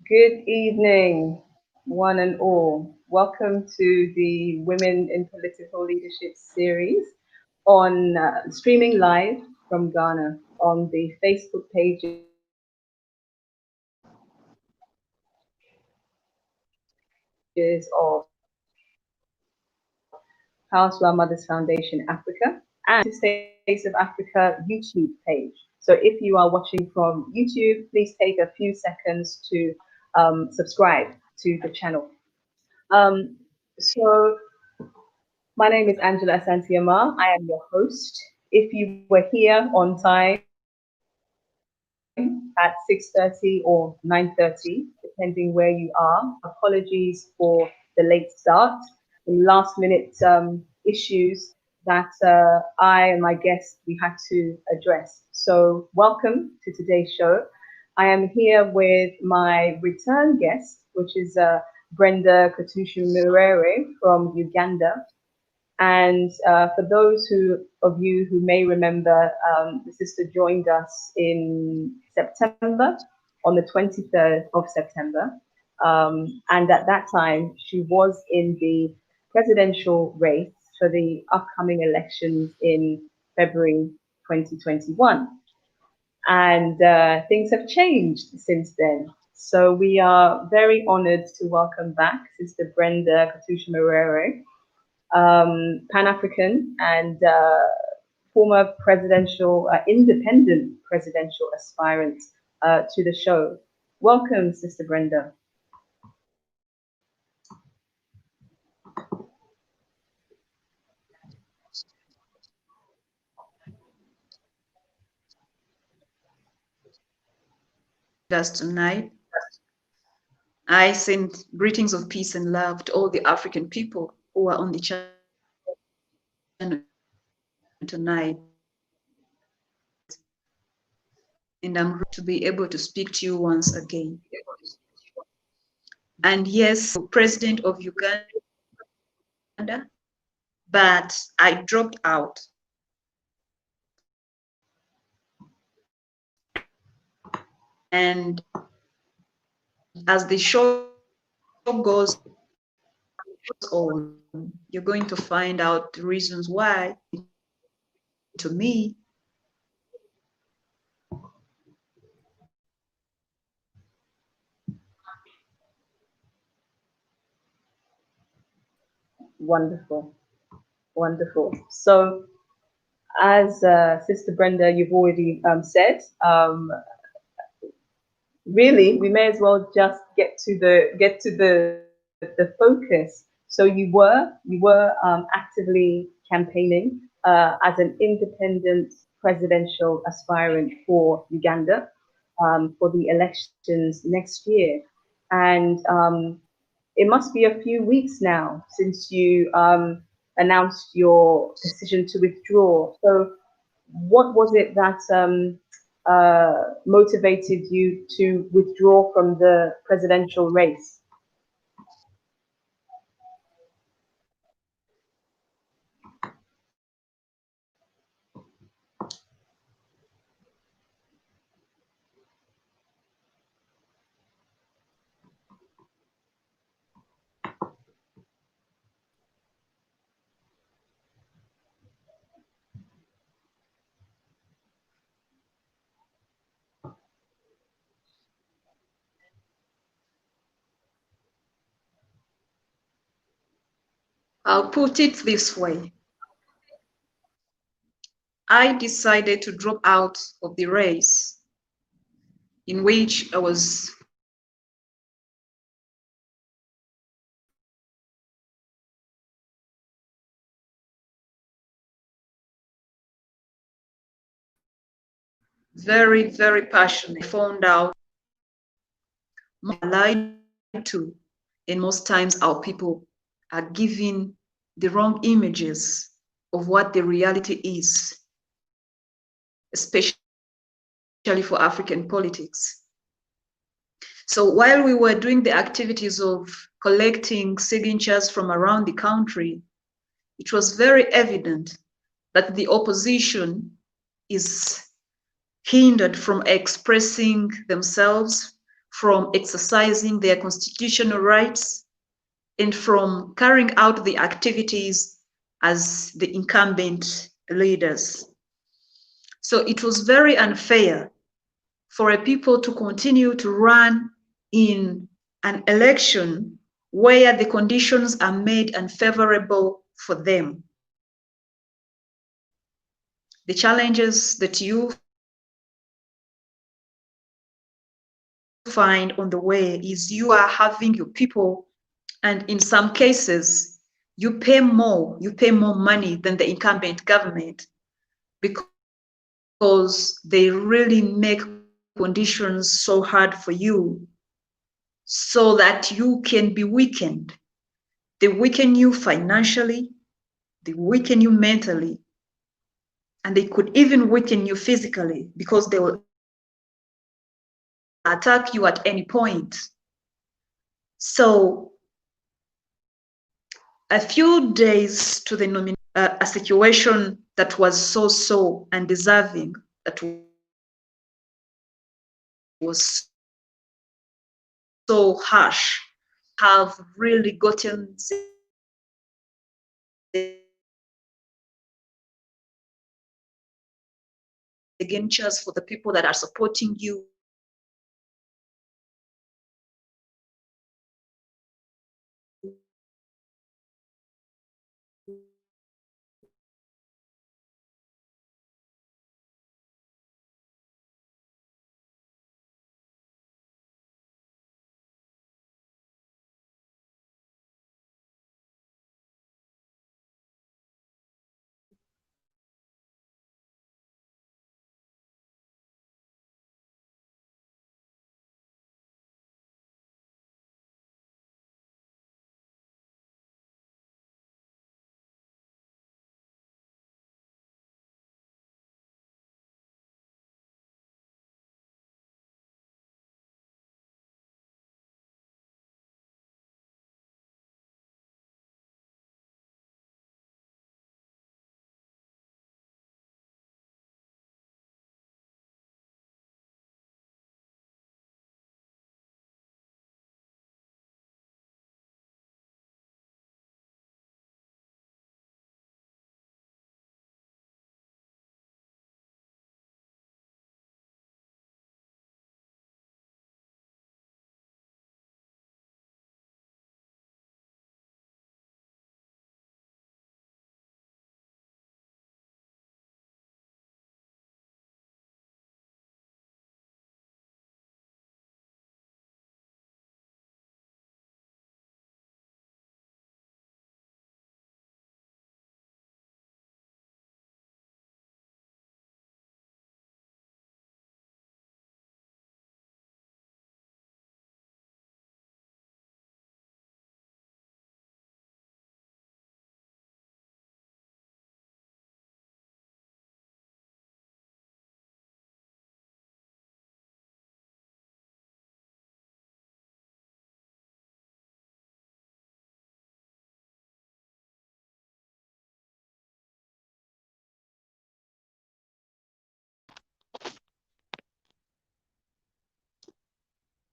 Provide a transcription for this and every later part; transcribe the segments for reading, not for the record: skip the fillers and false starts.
Good evening, one and all. Welcome to the Women in Political Leadership series on streaming live from Ghana on the Facebook pages of House Well Mothers Foundation Africa and States of Africa YouTube page. So if you are watching from YouTube, please take a few seconds to subscribe to the channel. So my name is Angela Santiamar. I am your host. If you were here on time at 6:30 or 9:30, depending where you are, apologies for the late start and last minute issues that I and my guests we had to address. So welcome to today's show. I am here with my return guest, which is Brenda Katushemererwe from Uganda. And for those of you who may remember, the sister joined us in September, on the 23rd of September. And at that time, she was in the presidential race for the upcoming elections in February 2021. And things have changed since then. So we are very honored to welcome back Sister Brenda Katushemererwe, Pan-African and former presidential, independent presidential aspirant to the show. Welcome, Sister Brenda. Us tonight. I send greetings of peace and love to all the African people who are on the channel tonight. And I'm to be able to speak to you once again. And yes, President of Uganda, but I dropped out. And as the show goes on, you're going to find out the reasons why, to me, Wonderful, wonderful. So, as Sister Brenda, you've already said, really, we may as well just get to the focus. So you were actively campaigning as an independent presidential aspirant for Uganda for the elections next year, and it must be a few weeks now since you announced your decision to withdraw. So, what was it that motivated you to withdraw from the presidential race? I'll put it this way. I decided to drop out of the race in which I was very, very passionate. I found out lied to, and most times our people are given the wrong images of what the reality is, especially for African politics. So while we were doing the activities of collecting signatures from around the country, it was very evident that the opposition is hindered from expressing themselves, from exercising their constitutional rights and from carrying out the activities as the incumbent leaders. So it was very unfair for a people to continue to run in an election where the conditions are made unfavorable for them. The challenges that you find on the way is you are having your people, and in some cases, you pay more money than the incumbent government because they really make conditions so hard for you so that you can be weakened. They weaken you financially, they weaken you mentally, and they could even weaken you physically because they will attack you at any point. So a few days to the nomination, a situation that was so undeserving, that was so harsh, have really gotten signatures for the people that are supporting you.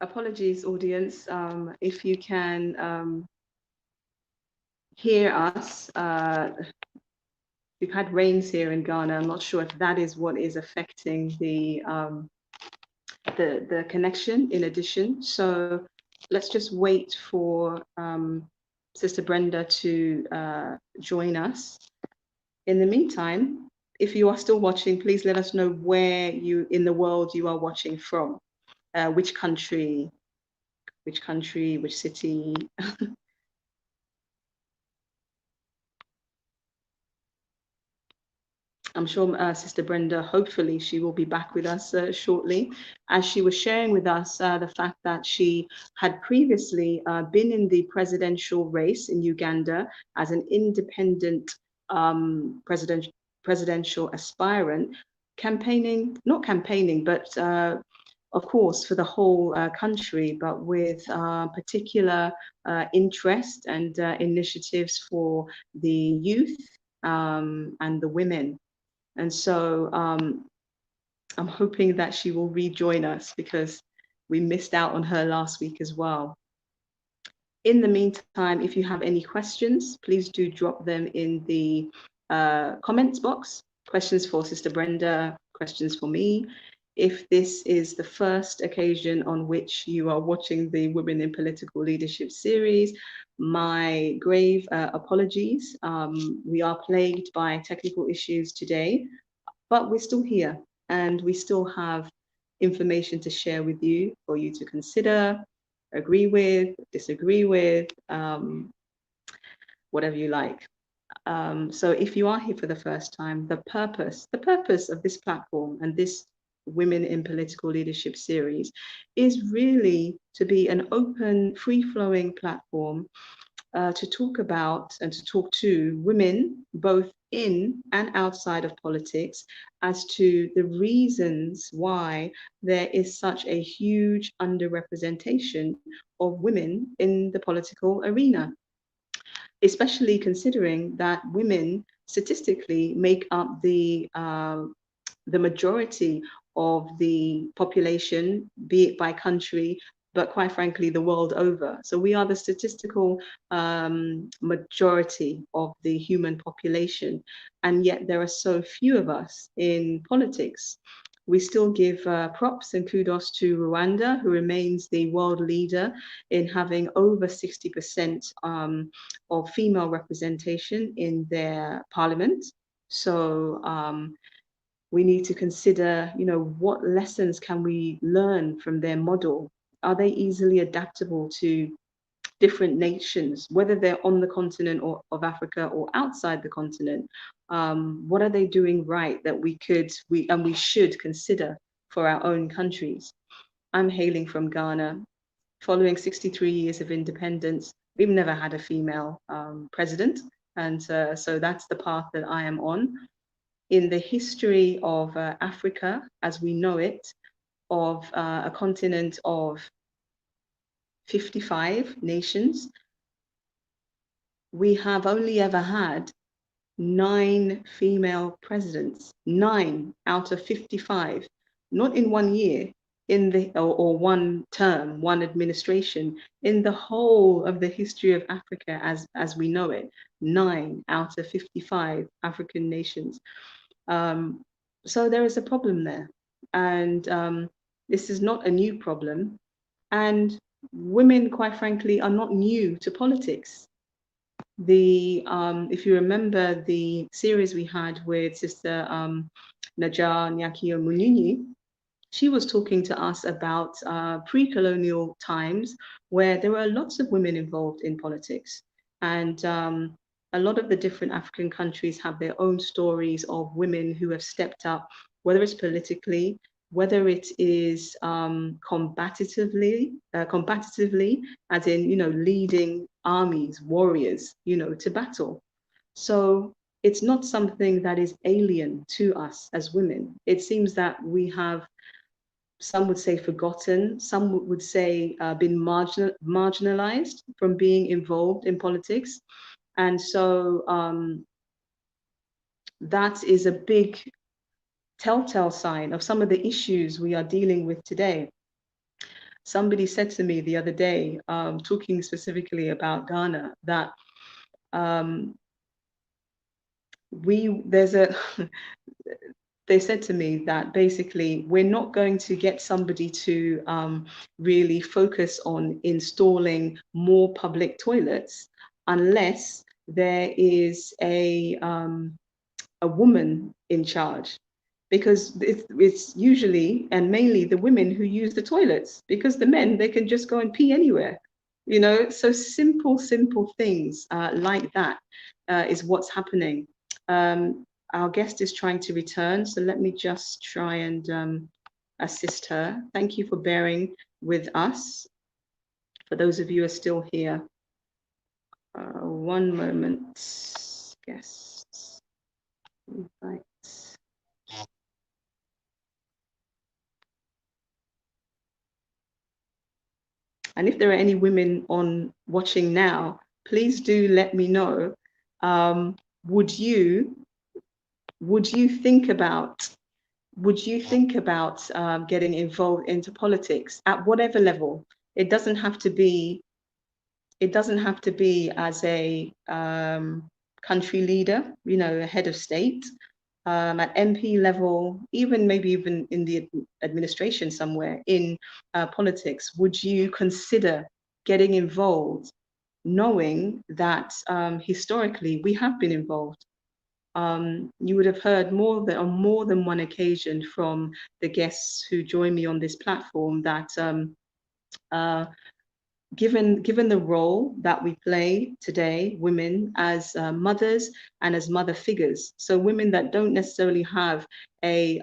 Apologies, audience. If you can hear us, we've had rains here in Ghana. I'm not sure if that is what is affecting the connection in addition. So let's just wait for Sister Brenda to join us. In the meantime, if you are still watching, please let us know where you in the world you are watching from. Which country, which city. I'm sure Sister Brenda, hopefully she will be back with us shortly, as she was sharing with us the fact that she had previously been in the presidential race in Uganda as an independent presidential aspirant, not campaigning, but of course, for the whole country, but with particular interest and initiatives for the youth and the women. And so I'm hoping that she will rejoin us, because we missed out on her last week as well. In the meantime, if you have any questions, please do drop them in the comments box. Questions for Sister Brenda, questions for me. If this is the first occasion on which you are watching the Women in Political Leadership series, my grave apologies. We are plagued by technical issues today, but we're still here and we still have information to share with you for you to consider, agree with, disagree with, whatever you like. So if you are here for the first time, the purpose of this platform and this Women in Political Leadership series is really to be an open, free-flowing platform to talk about and to talk to women, both in and outside of politics, as to the reasons why there is such a huge underrepresentation of women in the political arena, especially considering that women statistically make up the majority of the population, be it by country, but quite frankly, the world over. So we are the statistical majority of the human population, and yet there are so few of us in politics. We still give props and kudos to Rwanda, who remains the world leader in having over 60% of female representation in their parliament. So we need to consider, you know, what lessons can we learn from their model? Are they easily adaptable to different nations, whether they're on the continent of Africa or outside the continent? What are they doing right that we should consider for our own countries? I'm hailing from Ghana. Following 63 years of independence, we've never had a female president. And so that's the path that I am on. In the history of Africa, as we know it, of a continent of 55 nations, we have only ever had 9 female presidents, 9 out of 55, not in 1 year, in the or one term, one administration, in the whole of the history of Africa as we know it, 9 out of 55 African nations. So there is a problem there, and this is not a new problem. And women, quite frankly, are not new to politics. If you remember the series we had with Sister Najar Nyakio Munini, she was talking to us about pre-colonial times where there were lots of women involved in politics. And a lot of the different African countries have their own stories of women who have stepped up, whether it's politically, whether it is combatively, as in, you know, leading armies, warriors, you know, to battle. So it's not something that is alien to us as women. It seems that we have, some would say, forgotten, some would say been marginalized from being involved in politics. And so that is a big telltale sign of some of the issues we are dealing with today. Somebody said to me the other day, talking specifically about Ghana, that they said to me that basically we're not going to get somebody to really focus on installing more public toilets unless there is a woman in charge, because it's usually and mainly the women who use the toilets, because the men, they can just go and pee anywhere, you know. So simple things like that is what's happening. Our guest is trying to return, so let me just try and assist her. Thank you for bearing with us. For those of you who are still here, one moment, guests. Right. And if there are any women on watching now, please do let me know. Would you think about would you think about getting involved into politics at whatever level? It doesn't have to be. It doesn't have to be as a country leader, you know, a head of state, at MP level, even maybe even in the administration somewhere in politics. Would you consider getting involved, knowing that historically we have been involved? You would have heard on more than one occasion from the guests who join me on this platform that uh, given the role that we play today, women as mothers and as mother figures, so women that don't necessarily have a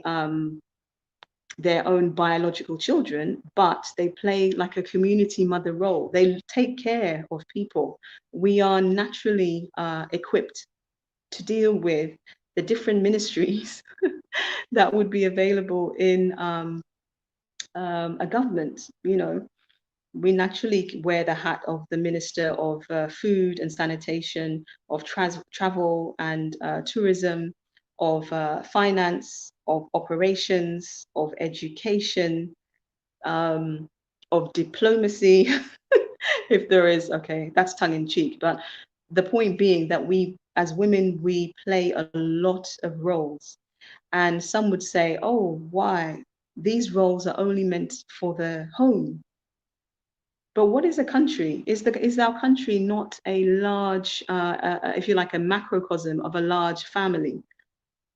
their own biological children, but they play like a community mother role. They take care of people. We are naturally equipped to deal with the different ministries that would be available in a government. You know, we naturally wear the hat of the Minister of Food and Sanitation, of travel and tourism, of finance, of operations, of education, of diplomacy. If there is, okay, that's tongue in cheek, but the point being that we, as women, we play a lot of roles. And some would say, oh, why? These roles are only meant for the home. But what is a country? Is our country not a large, if you like, a macrocosm of a large family?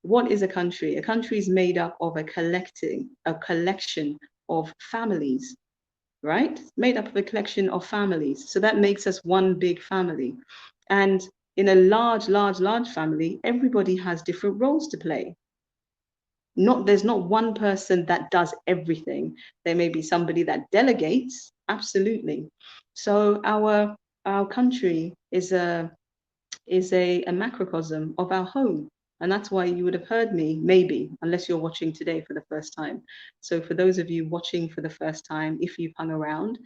What is a country? A country is made up of a collection of families, right? Made up of a collection of families. So that makes us one big family. And in a large family, everybody has different roles to play. There's not one person that does everything. There may be somebody that delegates, absolutely. So our country is a macrocosm of our home. And that's why you would have heard me, maybe, unless you're watching today for the first time. So for those of you watching for the first time, if you've hung around,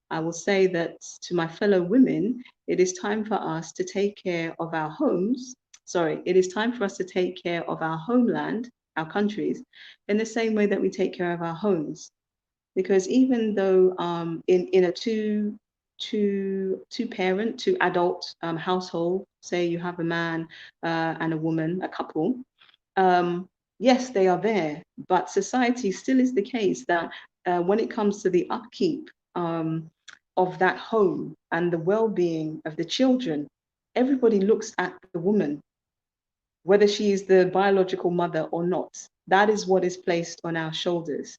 I will say that to my fellow women, it is time for us to take care of our homes. Sorry, it is time for us to take care of our homeland, our countries, in the same way that we take care of our homes. Because even though in a two parent, two adult household, say you have a man and a woman, a couple, yes, they are there, but society still is the case that when it comes to the upkeep of that home and the well-being of the children, everybody looks at the woman, whether she is the biological mother or not. That is what is placed on our shoulders.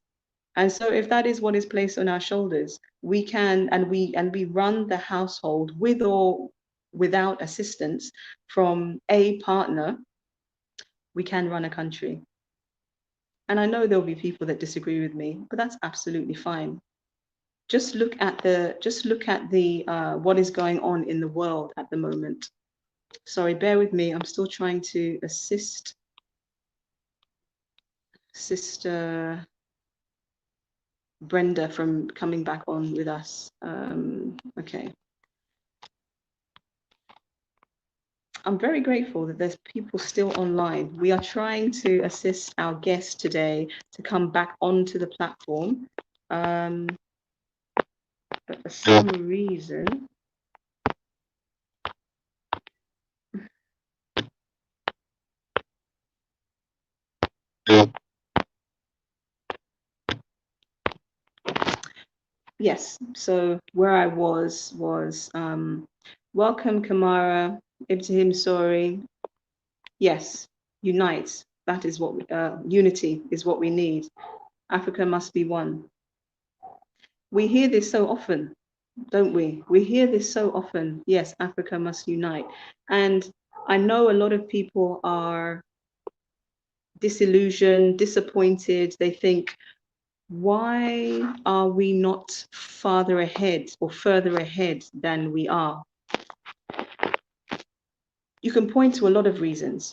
And so if that is what is placed on our shoulders, we can, and we run the household with or without assistance from a partner, we can run a country. And I know there'll be people that disagree with me, but that's absolutely fine. Just look at the what is going on in the world at the moment. Sorry, bear with me. I'm still trying to assist Sister Brenda from coming back on with us. Okay. I'm very grateful that there's people still online. We are trying to assist our guests today to come back onto the platform. But for some reason, yes, so where I was welcome Kamara, Ibrahim Sori. Yes, unite. That is what unity is what we need. Africa must be one. We hear this so often, don't we? We hear this so often. Yes, Africa must unite. And I know a lot of people are disillusioned, disappointed. They think, why are we not farther ahead or further ahead than we are? You can point to a lot of reasons.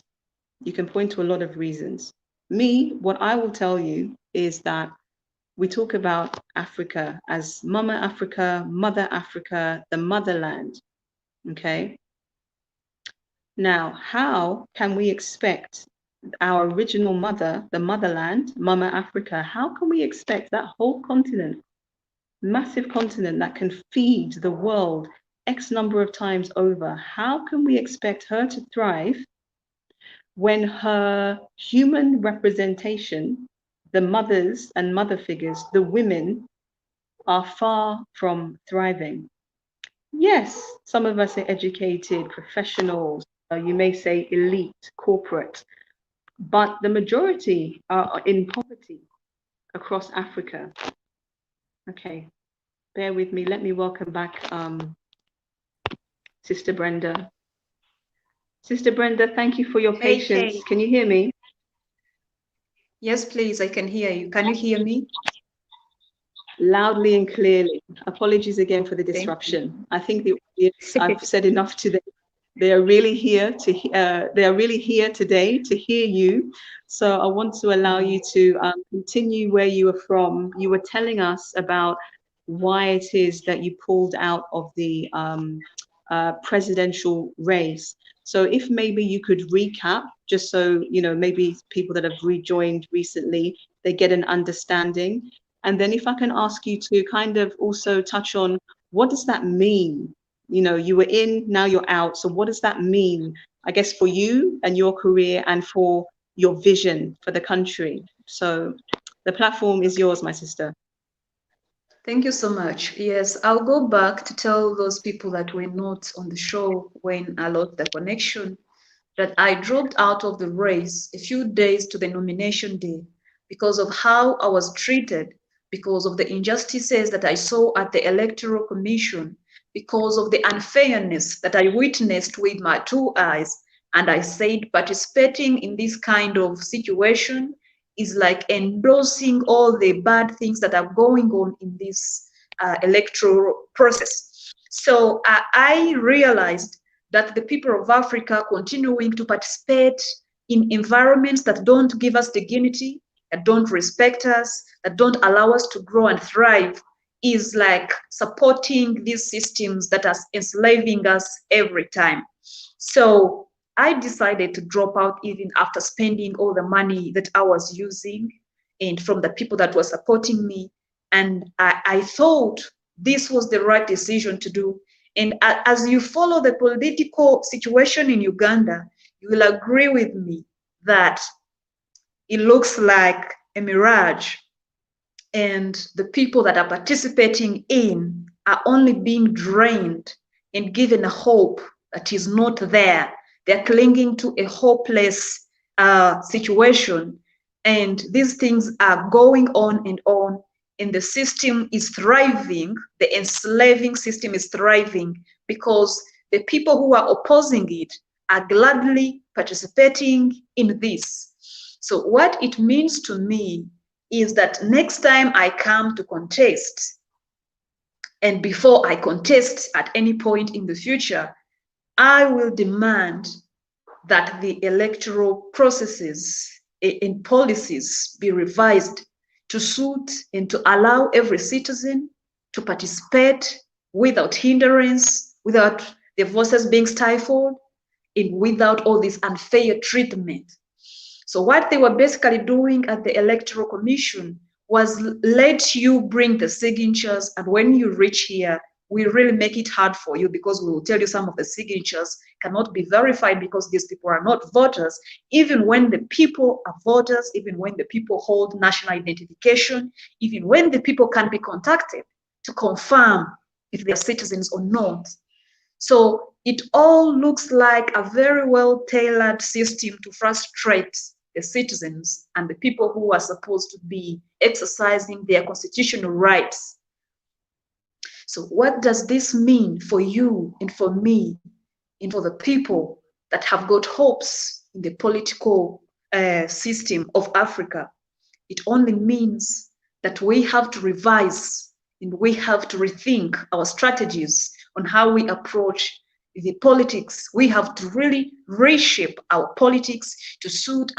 You can point to a lot of reasons. Me, what I will tell you is that we talk about Africa as Mama Africa, Mother Africa, the motherland. Okay. Now, how can we expect our original mother, the motherland, Mama Africa, how can we expect that whole continent, massive continent that can feed the world X number of times over, how can we expect her to thrive when her human representation, the mothers and mother figures, the women, are far from thriving? Yes, some of us are educated professionals, you may say elite, corporate, but the majority are in poverty across Africa. Okay, bear with me. Let me welcome back Sister Brenda. Sister Brenda, thank you for your patience. Hey. Can you hear me? Yes, please, I can hear you. Can you hear me? Loudly and clearly. Apologies again for the disruption. I think the audience, I've said enough today. They are really here today to hear you. So I want to allow you to continue where you were from. You were telling us about why it is that you pulled out of the presidential race. So if maybe you could recap, just so, you know, maybe people that have rejoined recently, they get an understanding. And then if I can ask you to kind of also touch on, what does that mean? You know, you were in, now you're out. So what does that mean, I guess, for you and your career and for your vision for the country? So the platform is yours, my sister. Thank you so much. Yes, I'll go back to tell those people that were not on the show when I lost the connection that I dropped out of the race a few days to the nomination day because of how I was treated, because of the injustices that I saw at the Electoral Commission, because of the unfairness that I witnessed with my two eyes. And I said participating in this kind of situation is like endorsing all the bad things that are going on in this electoral process. So I realized that the people of Africa continuing to participate in environments that don't give us dignity, that don't respect us, that don't allow us to grow and thrive is like supporting these systems that are enslaving us every time. So I decided to drop out even after spending all the money that I was using and from the people that were supporting me. And I thought this was the right decision to do. And as you follow the political situation in Uganda, you will agree with me that it looks like a mirage. And the people that are participating in are only being drained and given a hope that is not there. They're clinging to a hopeless situation. And these things are going on, and the system is thriving. The enslaving system is thriving because the people who are opposing it are gladly participating in this. So what it means to me is that next time I come to contest, and before I contest at any point in the future, I will demand that the electoral processes and policies be revised to suit and to allow every citizen to participate without hindrance, without their voices being stifled, and without all this unfair treatment. So what they were basically doing at the Electoral Commission was let you bring the signatures, and when you reach here, we really make it hard for you because we will tell you some of the signatures cannot be verified because these people are not voters, even when the people are voters, even when the people hold national identification, even when the people can be contacted to confirm if they're citizens or not. So it all looks like a very well-tailored system to frustrate the citizens and the people who are supposed to be exercising their constitutional rights. So what does this mean for you and for me and for the people that have got hopes in the political system of Africa? It only means that we have to revise and we have to rethink our strategies on how we approach the politics. We have to really reshape our politics to suit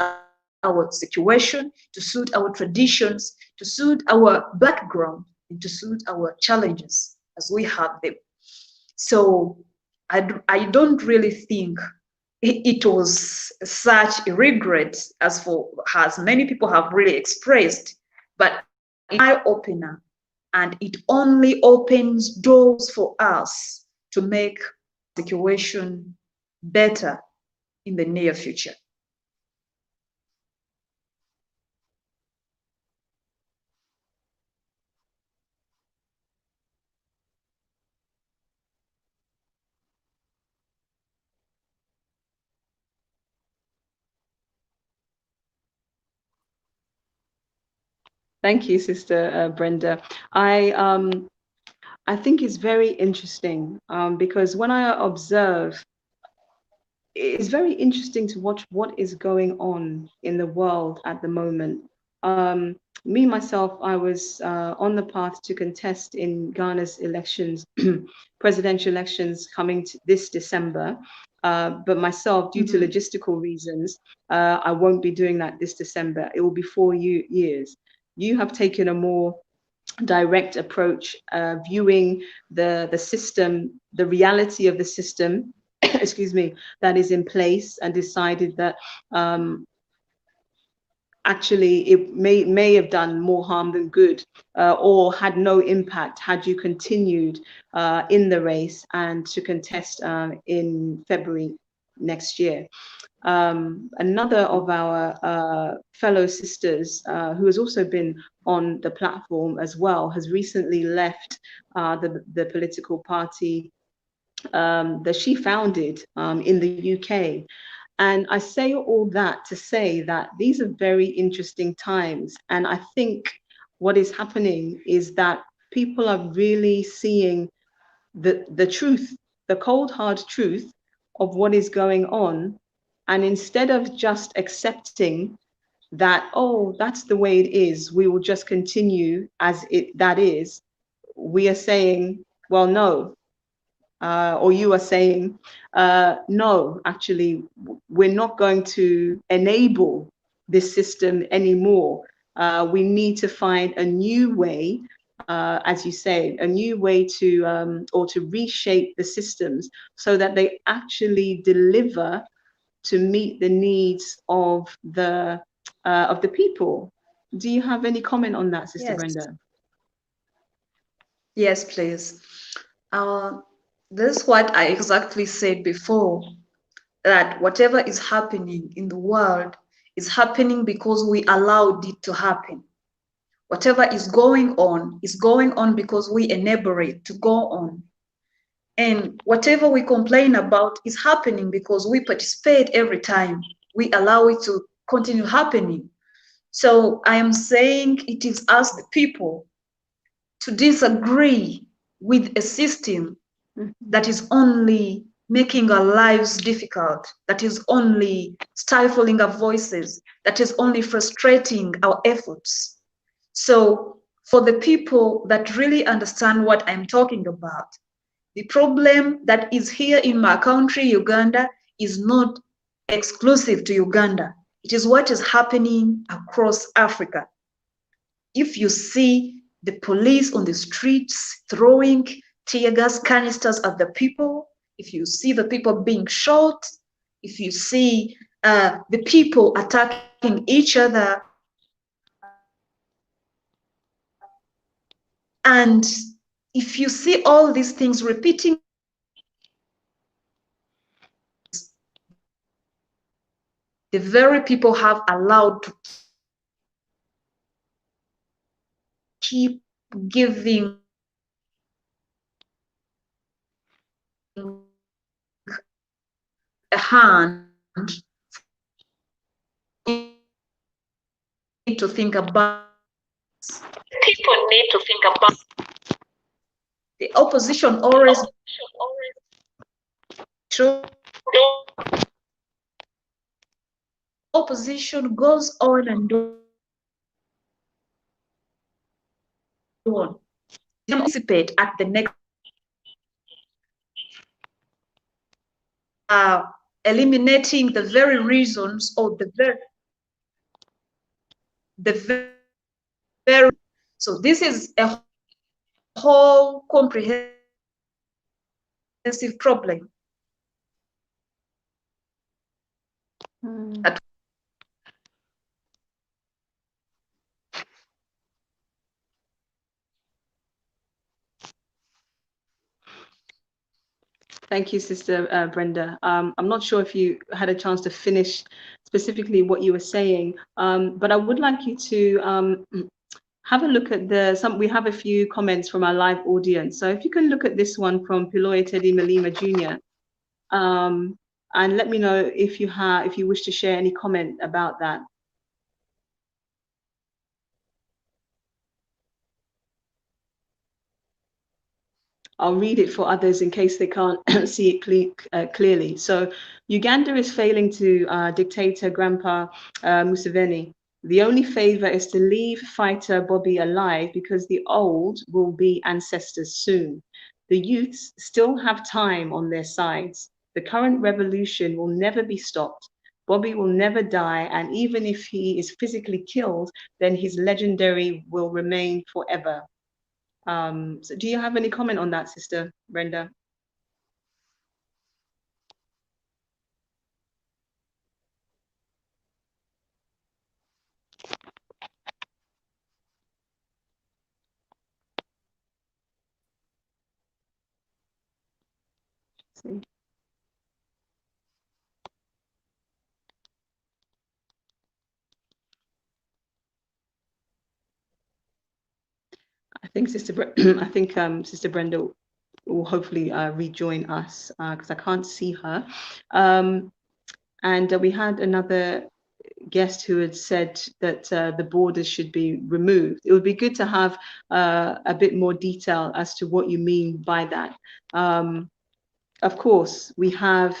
our situation, to suit our traditions, to suit our background, and to suit our challenges as we have them. So I don't really think it was such a regret as many people have really expressed, but an eye opener, and it only opens doors for us to make the situation better in the near future. Thank you, Sister Brenda. I think it's very interesting because when I observe, it's very interesting to watch what is going on in the world at the moment. Me, myself, I was on the path to contest in Ghana's elections, presidential elections coming to this December. But myself, due to logistical reasons, I won't be doing that this December. It will be 4 years. You have taken a more direct approach, viewing the system, the reality of the system, excuse me, that is in place, and decided that actually it may have done more harm than good, or had no impact had you continued in the race and to contest in February next year. Another of our fellow sisters who has also been on the platform as well has recently left the political party that she founded in the UK. And I say all that to say that these are very interesting times. And I think what is happening is that people are really seeing the truth, the cold, hard truth of what is going on. And instead of just accepting that, oh, that's the way it is, we will just continue as that is, we are saying, well, no. Or you are saying, no, actually, we're not going to enable this system anymore. We need to find a new way, as you say, a new way to, or to reshape the systems so that they actually deliver to meet the needs of the people. Do you have any comment on that, Sister Brenda? Yes, please. This is what I exactly said before, that whatever is happening in the world is happening because we allowed it to happen. Whatever is going on because we enable it to go on. And whatever we complain about is happening because we participate every time. We allow it to continue happening. So I am saying it is us, the people, to disagree with a system that is only making our lives difficult, that is only stifling our voices, that is only frustrating our efforts. So for the people that really understand what I'm talking about, the problem that is here in my country, Uganda, is not exclusive to Uganda. It is what is happening across Africa. If you see the police on the streets throwing tear gas canisters at the people, if you see the people being shot, if you see the people attacking each other, and if you see all these things repeating, the very people have allowed to keep giving a hand to think about. People need to think about. The opposition always opposition goes on and on. Participate at the next eliminating the very reasons or the very so this is a whole comprehensive problem. That Thank you, Sister Brenda. I'm not sure if you had a chance to finish specifically what you were saying, but I would like you to have a look at we have a few comments from our live audience. So if you can look at this one from Piloy Teddy Malima Jr. And let me know if you wish to share any comment about that. I'll read it for others in case they can't see it clearly. So Uganda is failing to dictator Grandpa Museveni. The only favor is to leave fighter Bobby alive because the old will be ancestors soon. The youths still have time on their sides. The current revolution will never be stopped. Bobby will never die, and even if he is physically killed, then his legendary will remain forever. So do you have any comment on that, Sister Brenda? See. I think Sister Brenda will hopefully rejoin us because I can't see her. And we had another guest who had said that the borders should be removed. It would be good to have a bit more detail as to what you mean by that. Of course, we have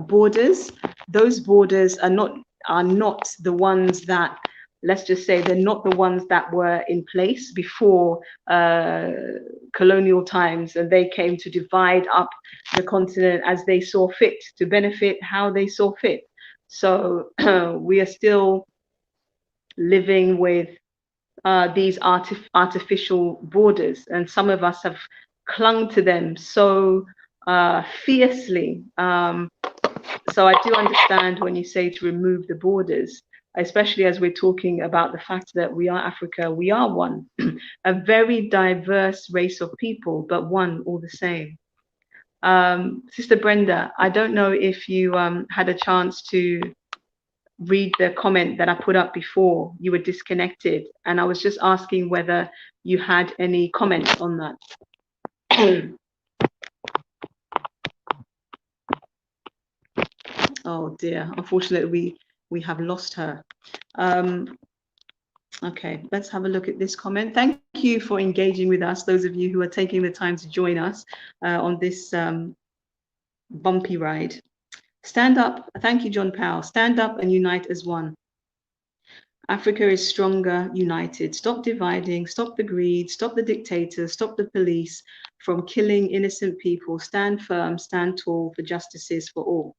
borders. Those borders are not the ones that, let's just say, they're not the ones that were in place before colonial times, and they came to divide up the continent as they saw fit, to benefit how they saw fit. So we are still living with these artificial borders, and some of us have clung to them so fiercely. So I do understand when you say to remove the borders, especially as we're talking about the fact that we are Africa, we are one, a very diverse race of people, but one all the same. Sister Brenda, I don't know if you had a chance to read the comment that I put up before. You were disconnected, and I was just asking whether you had any comments on that. Oh dear, unfortunately we have lost her. Okay, let's have a look at this comment. Thank you for engaging with us, those of you who are taking the time to join us on this bumpy ride. Stand up. Thank you, John Powell. Stand up and unite as one. Africa is stronger, united. Stop dividing, stop the greed, stop the dictators, stop the police from killing innocent people. Stand firm, stand tall for justices for all.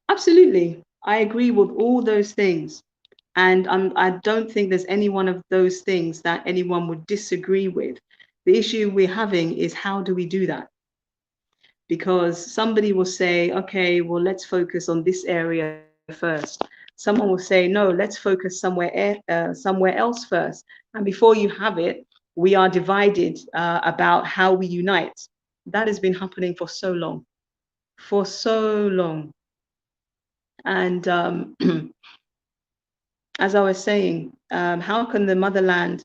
Absolutely. I agree with all those things. And I don't think there's any one of those things that anyone would disagree with. The issue we're having is, how do we do that? Because somebody will say, okay, well, let's focus on this area first. Someone will say, no, let's focus somewhere else first. And before you have it, we are divided about how we unite. That has been happening for so long, for so long. And as I was saying, how can the motherland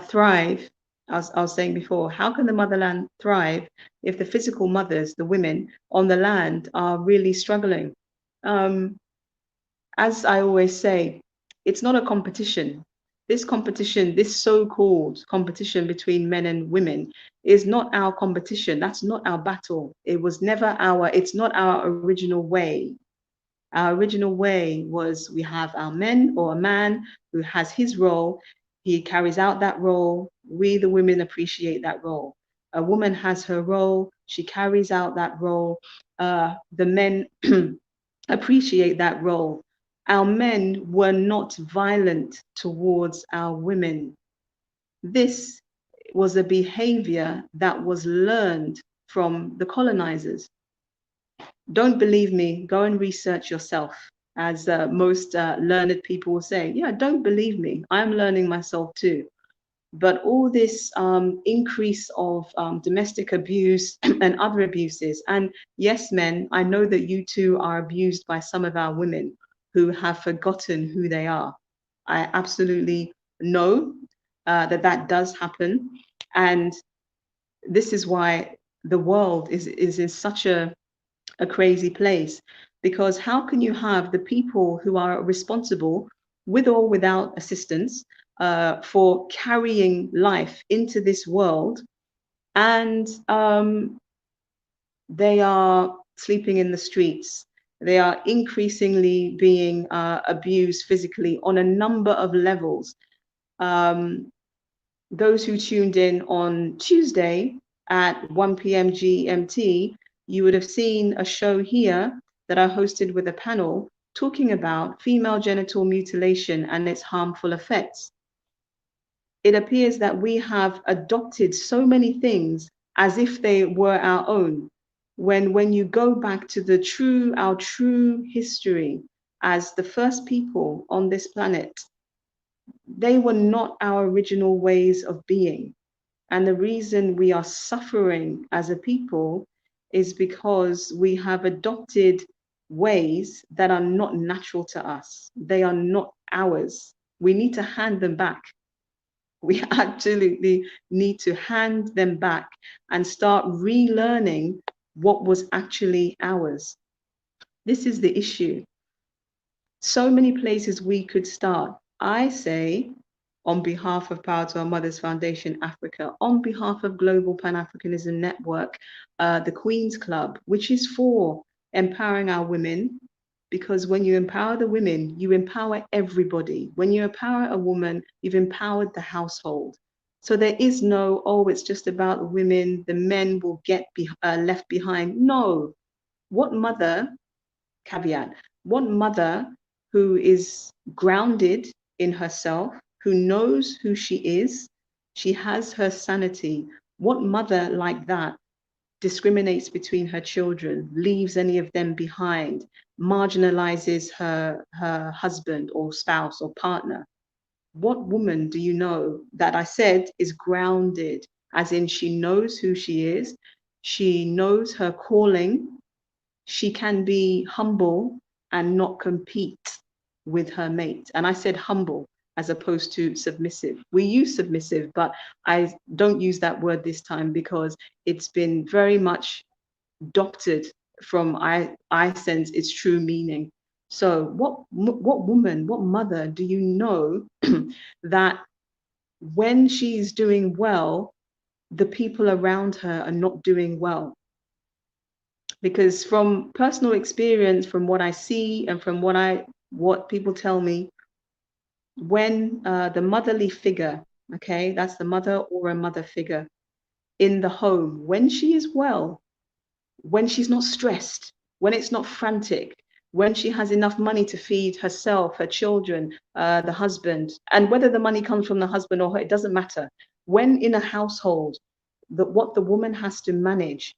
thrive? I was saying before, how can the motherland thrive if the physical mothers, the women on the land, are really struggling? As I always say, it's not a competition. This competition, this so-called competition between men and women, is not our competition. That's not our battle. It's not our original way. Our original way was, we have our men, or a man who has his role. He carries out that role. We, the women, appreciate that role. A woman has her role. She carries out that role. The men appreciate that role. Our men were not violent towards our women. This was a behavior that was learned from the colonizers. Don't believe me, go and research yourself, as most learned people will say. Yeah, don't believe me, I'm learning myself too. But all this increase of domestic abuse and other abuses, and yes, men, I know that you too are abused by some of our women who have forgotten who they are. I absolutely know that that does happen. And this is why the world is in such a crazy place, because how can you have the people who are responsible, with or without assistance, for carrying life into this world, and they are sleeping in the streets, they are increasingly being abused physically on a number of levels. Those who tuned in on Tuesday at 1 p.m. GMT, you would have seen a show here that I hosted with a panel talking about female genital mutilation and its harmful effects. It appears that we have adopted so many things as if they were our own, when you go back to our true history as the first people on this planet, they were not our original ways of being. And the reason we are suffering as a people is because we have adopted ways that are not natural to us. They are not ours. We need to hand them back. We absolutely need to hand them back and start relearning what was actually ours. This is the issue. So many places we could start. I say, on behalf of Power to Our Mothers Foundation Africa, on behalf of Global Pan-Africanism Network, the Queen's Club, which is for empowering our women, because when you empower the women, you empower everybody. When you empower a woman, you've empowered the household. So there is no, oh, it's just about the women, the men will get left behind. No. What mother, caveat, what mother who is grounded in herself, who knows who she is, she has her sanity. What mother like that discriminates between her children, leaves any of them behind, marginalizes her husband or spouse or partner? What woman do you know that I said is grounded, as in she knows who she is, she knows her calling, she can be humble and not compete with her mate? And I said humble as opposed to submissive. We use submissive, but I don't use that word this time because it's been very much doctored from I sense its true meaning. So what woman, what mother do you know that when she's doing well, the people around her are not doing well? Because from personal experience, from what I see and from what people tell me, when the motherly figure, okay, that's the mother or a mother figure in the home, when she is well, when she's not stressed, when it's not frantic, when she has enough money to feed herself, her children, the husband, and whether the money comes from the husband or her, it doesn't matter. When in a household, what the woman has to manage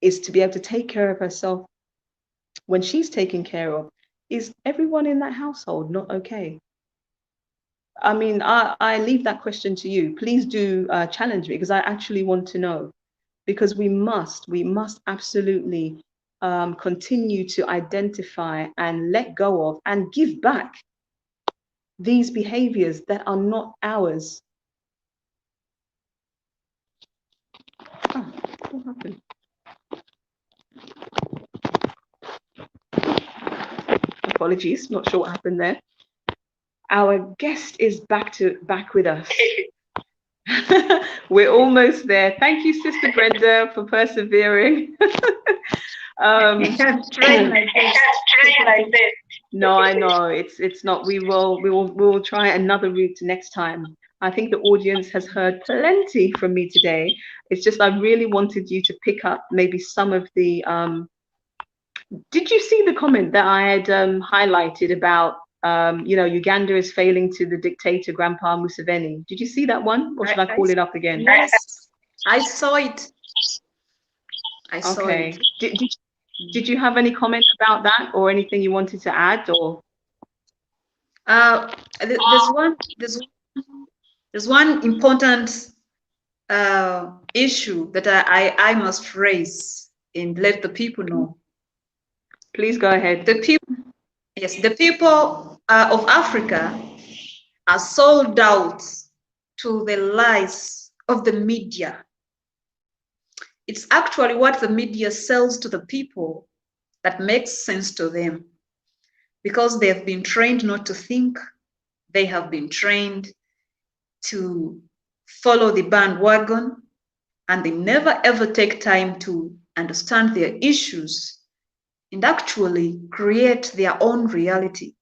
is to be able to take care of herself. When she's taken care of, is everyone in that household not okay? I mean, I leave that question to you. Please do challenge me, because I actually want to know. Because we must absolutely continue to identify and let go of and give back these behaviors that are not ours. Oh, what happened? Apologies, not sure what happened there. Our guest is back with us. We're almost there. Thank you, Sister Brenda, for persevering. No, I know it's not. We will try another route next time. I think the audience has heard plenty from me today. It's just I really wanted you to pick up maybe some of the. Did you see the comment that I had highlighted about Uganda is failing to the dictator Grandpa Museveni? Did you see that one, or should I call it up again? Yes, I saw it. I saw it. Did you have any comment about that or anything you wanted to add? Or there's one important issue that I must raise and let the people know. Please go ahead. The people of Africa are sold out to the lies of the media. It's actually what the media sells to the people that makes sense to them, because they have been trained not to think. They have been trained to follow the bandwagon, and they never ever take time to understand their issues and actually create their own reality.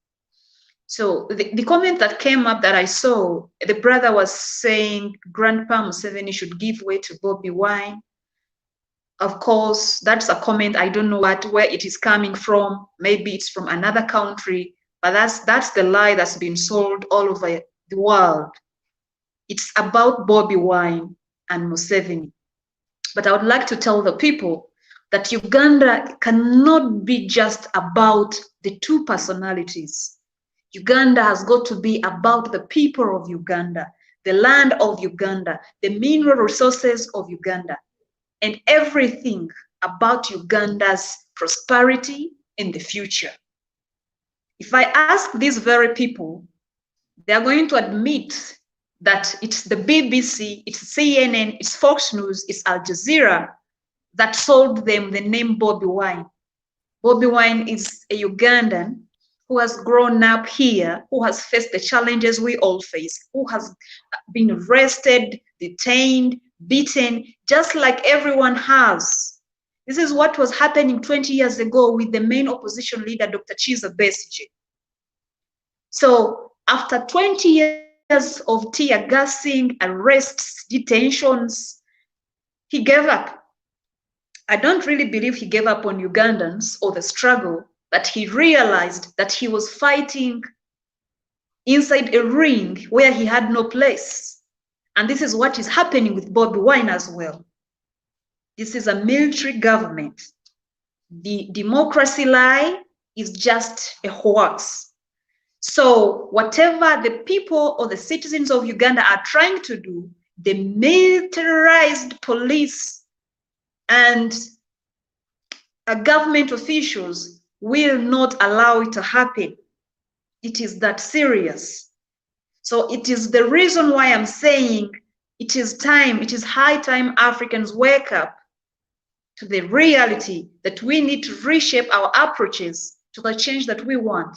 So the comment that came up that I saw, the brother was saying Grandpa Museveni should give way to Bobby Wine. Of course, that's a comment. I don't know where it is coming from. Maybe it's from another country, but that's the lie that's been sold all over the world. It's about Bobby Wine and Museveni. But I would like to tell the people that Uganda cannot be just about the two personalities. Uganda has got to be about the people of Uganda, the land of Uganda, the mineral resources of Uganda, and everything about Uganda's prosperity in the future. If I ask these very people, they are going to admit that it's the BBC, it's CNN, it's Fox News, it's Al Jazeera that sold them the name Bobby Wine. Bobby Wine is a Ugandan who has grown up here, who has faced the challenges we all face, who has been arrested, detained, beaten, just like everyone has. This is what was happening 20 years ago with the main opposition leader, Dr. Chiza Besigye. So after 20 years of tear gassing, arrests, detentions, he gave up. I don't really believe he gave up on Ugandans or the struggle, but he realized that he was fighting inside a ring where he had no place. And this is what is happening with Bobby Wine as well. This is a military government. The democracy lie is just a hoax. So whatever the people or the citizens of Uganda are trying to do, the militarized police and government officials will not allow it to happen. It is that serious. So it is the reason why I'm saying it is time, it is high time Africans wake up to the reality that we need to reshape our approaches to the change that we want.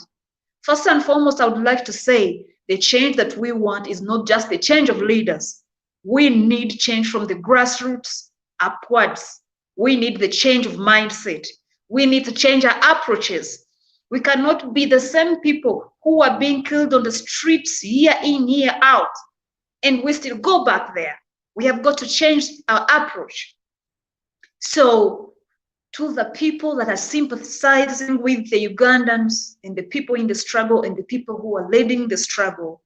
First and foremost, I would like to say the change that we want is not just the change of leaders. We need change from the grassroots upwards. We need the change of mindset. We need to change our approaches. We cannot be the same people who are being killed on the streets year in, year out, and we still go back there. We have got to change our approach. So to the people that are sympathizing with the Ugandans and the people in the struggle and the people who are leading the struggle,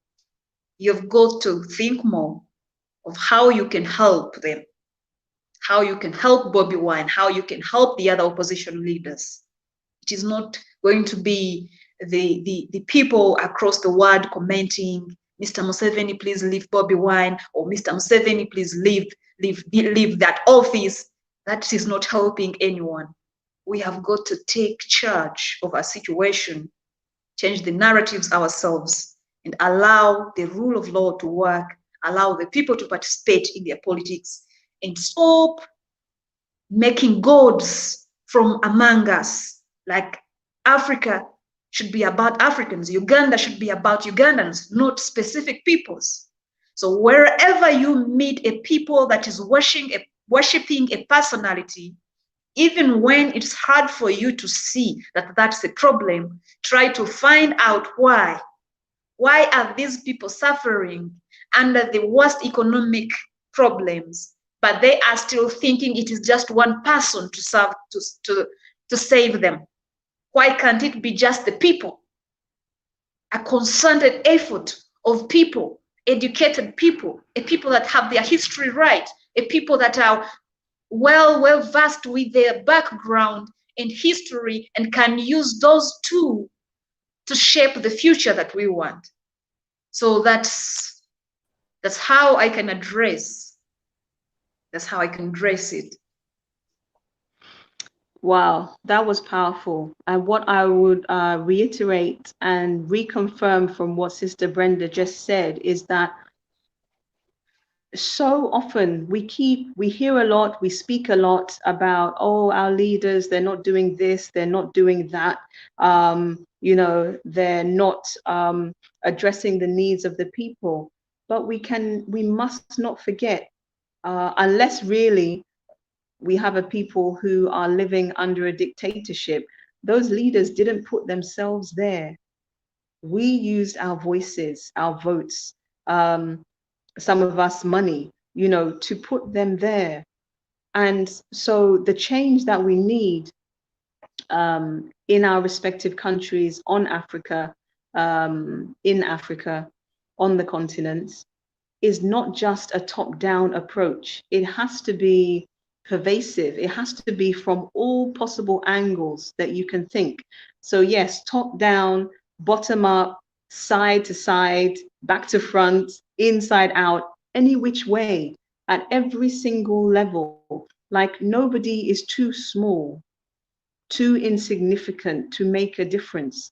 you've got to think more of how you can help them, how you can help Bobby Wine, how you can help the other opposition leaders. It is not going to be the people across the world commenting, Mr. Museveni, please leave Bobby Wine, or Mr. Museveni, please leave that office. That is not helping anyone. We have got to take charge of our situation, change the narratives ourselves, and allow the rule of law to work, allow the people to participate in their politics, and stop making gods from among us. Like Africa should be about Africans, Uganda should be about Ugandans, not specific peoples. So wherever you meet a people that is worshiping a personality, even when it's hard for you to see that that's a problem, try to find out why. Why are these people suffering under the worst economic problems, but they are still thinking it is just one person to save them? Why can't it be just the people? A concerted effort of people, educated people, a people that have their history right, a people that are well versed with their background and history and can use those two to shape the future that we want. So that's how I can address, that's how I can address it. Wow, that was powerful. And what I would reiterate and reconfirm from what Sister Brenda just said is that so often we hear a lot, we speak a lot about, oh, our leaders, they're not doing this, they're not doing that, you know, they're not addressing the needs of the people. But we must not forget, unless really we have a people who are living under a dictatorship, those leaders didn't put themselves there. We used our voices, our votes, some of us money, you know, to put them there. And so the change that we need in our respective countries on Africa, in Africa, on the continent, is not just a top-down approach. It has to be pervasive. It has to be from all possible angles that you can think. So yes, top-down, bottom-up, side to side, back to front, inside out, any which way, at every single level. Like nobody is too small, too insignificant to make a difference,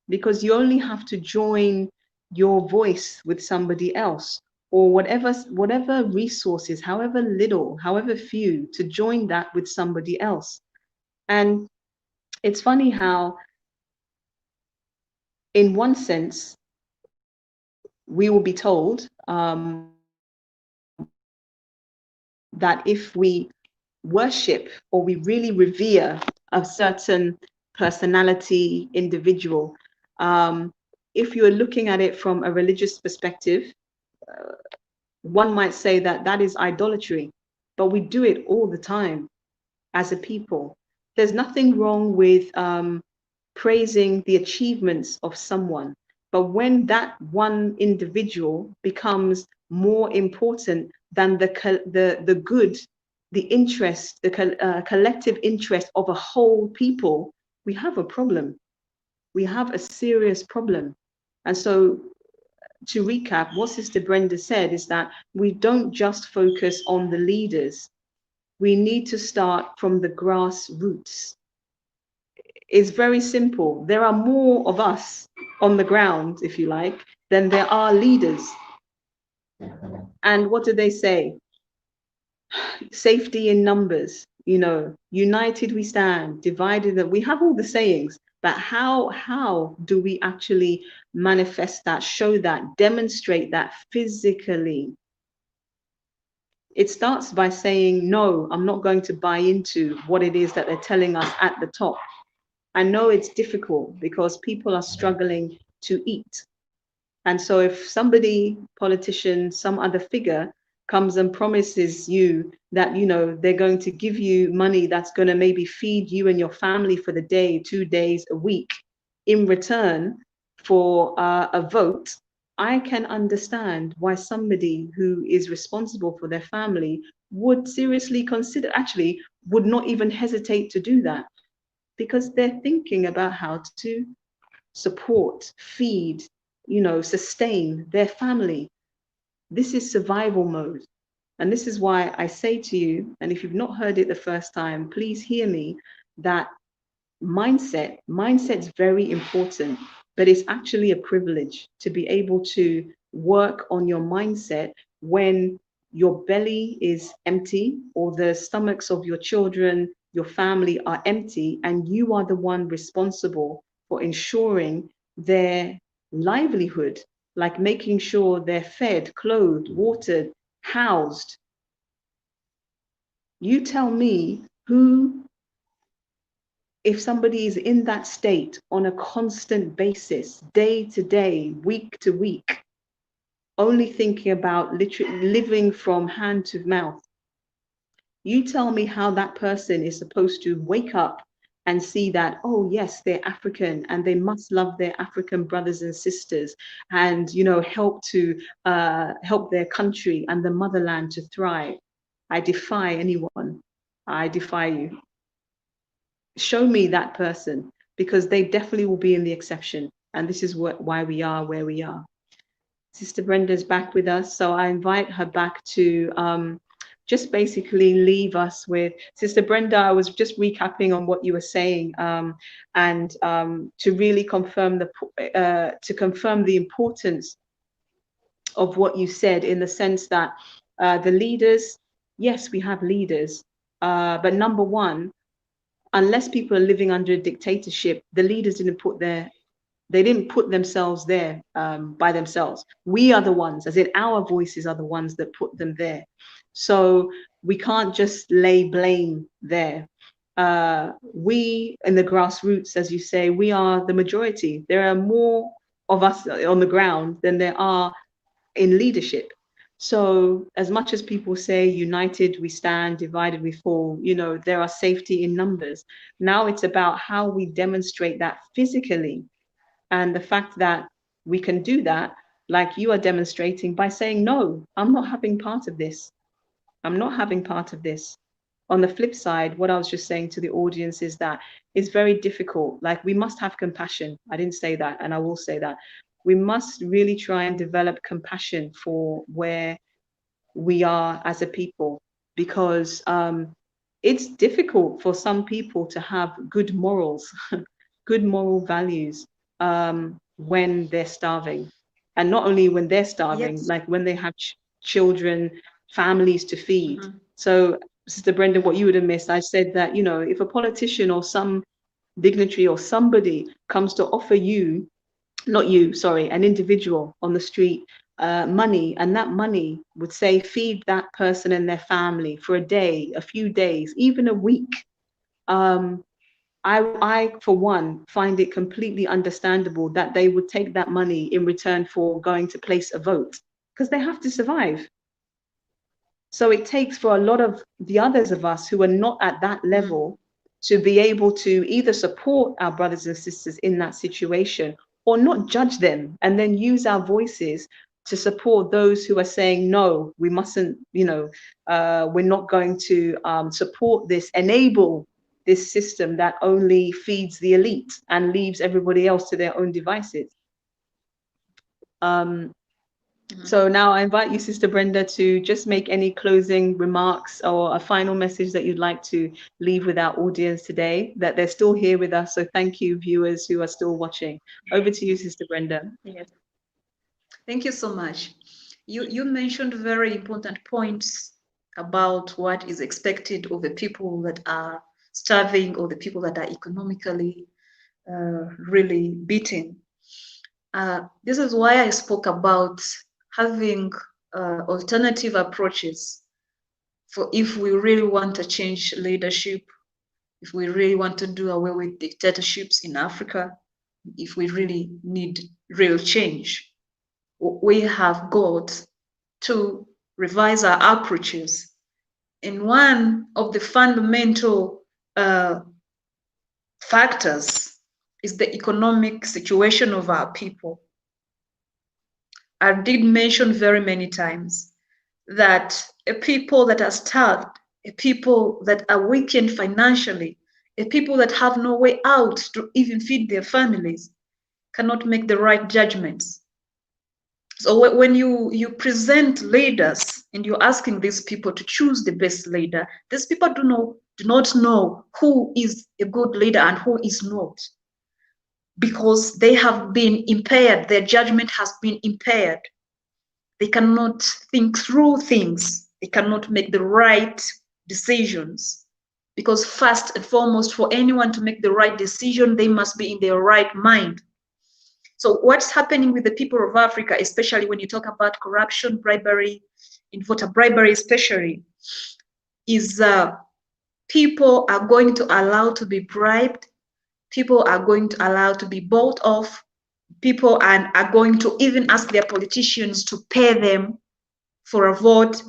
because you only have to join your voice with somebody else, or whatever resources, however little, however few, to join that with somebody else. And it's funny how, in one sense, we will be told that if we worship or we really revere a certain personality, individual, if you're looking at it from a religious perspective, one might say that that is idolatry, but we do it all the time as a people. There's nothing wrong with praising the achievements of someone, but when that one individual becomes more important than the good, the interest, the collective interest of a whole people, we have a problem. We have a serious problem. And so, to recap, what Sister Brenda said is that we don't just focus on the leaders. We need to start from the grassroots. It's very simple. There are more of us on the ground, if you like, than there are leaders. And what do they say? Safety in numbers, you know, united we stand, divided that we have all the sayings, but how do we actually manifest that, show that, demonstrate that physically? It starts by saying, no, I'm not going to buy into what it is that they're telling us at the top. I know it's difficult because people are struggling to eat. And so if somebody, politician, some other figure comes and promises you that, you know, they're going to give you money that's going to maybe feed you and your family for the day, 2 days, a week, in return for a vote, I can understand why somebody who is responsible for their family would seriously consider, actually would not even hesitate to do that, because they're thinking about how to support, feed, you know, sustain their family. This is survival mode. And this is why I say to you, and if you've not heard it the first time, please hear me, that mindset's very important, but it's actually a privilege to be able to work on your mindset when your belly is empty or the stomachs of your children, your family are empty, and you are the one responsible for ensuring their livelihood, like making sure they're fed, clothed, watered, housed. You tell me who, if somebody is in that state on a constant basis, day to day, week to week, only thinking about literally living from hand to mouth, you tell me how that person is supposed to wake up and see that, oh yes, they're African and they must love their African brothers and sisters, and, you know, help their country and the motherland to thrive. I defy anyone. I defy you. show me that person, because they definitely will be in the exception. And this is why we are where we are. Sister Brenda's back with us, so I invite her back to just basically leave us with, Sister Brenda, I was just recapping on what you were saying, and to really confirm the importance of what you said, in the sense that the leaders, yes, we have leaders, but number one, unless people are living under a dictatorship, the leaders didn't put themselves there by themselves. We are the ones, as in our voices are the ones that put them there. So we can't just lay blame there. We in the grassroots, as you say, we are the majority. There are more of us on the ground than there are in leadership. So as much as people say, united we stand, divided we fall, there are safety in numbers. Now it's about how we demonstrate that physically. And the fact that we can do that, like you are demonstrating, by saying, no, I'm not having part of this. I'm not having part of this. On the flip side, what I was just saying to the audience is that it's very difficult. Like, we must have compassion. I didn't say that, and I will say that. We must really try and develop compassion for where we are as a people, because it's difficult for some people to have good morals, good moral values when they're starving. And not only when they're starving, Yes. like when they have children, families to feed. Mm-hmm. So, Sister Brenda, what you would have missed, I said that, if a politician or some dignitary or somebody comes to offer you, not you, sorry, an individual on the street, money, and that money would say, feed that person and their family for a day, a few days, even a week. I, for one, find it completely understandable that they would take that money in return for going to place a vote, because they have to survive. So it takes for a lot of the others of us who are not at that level to be able to either support our brothers and sisters in that situation, or not judge them, and then use our voices to support those who are saying, no, we mustn't, we're not going to support this, enable this system that only feeds the elite and leaves everybody else to their own devices. So now I invite you, Sister Brenda, to just make any closing remarks or a final message that you'd like to leave with our audience today, that they're still here with us. So thank you, viewers who are still watching. Over to you, Sister Brenda. Yes. Thank you so much. You mentioned very important points about what is expected of the people that are starving, or the people that are economically really beaten. This is why I spoke about having alternative approaches for if we really want to change leadership, if we really want to do away with dictatorships in Africa, if we really need real change, we have got to revise our approaches. And one of the fundamental factors is the economic situation of our people. I did mention very many times that a people that are starved, a people that are weakened financially, a people that have no way out to even feed their families, cannot make the right judgments. So when you present leaders and you're asking these people to choose the best leader, these people do not know who is a good leader and who is not, because they have been impaired. Their judgment has been impaired. They cannot think through things. They cannot make the right decisions, because first and foremost, for anyone to make the right decision, they must be in their right mind. So what's happening with the people of Africa, especially when you talk about corruption, bribery, and voter bribery especially, is people are going to allow to be bribed, people are going to allow to be bought off, people are going to even ask their politicians to pay them for a vote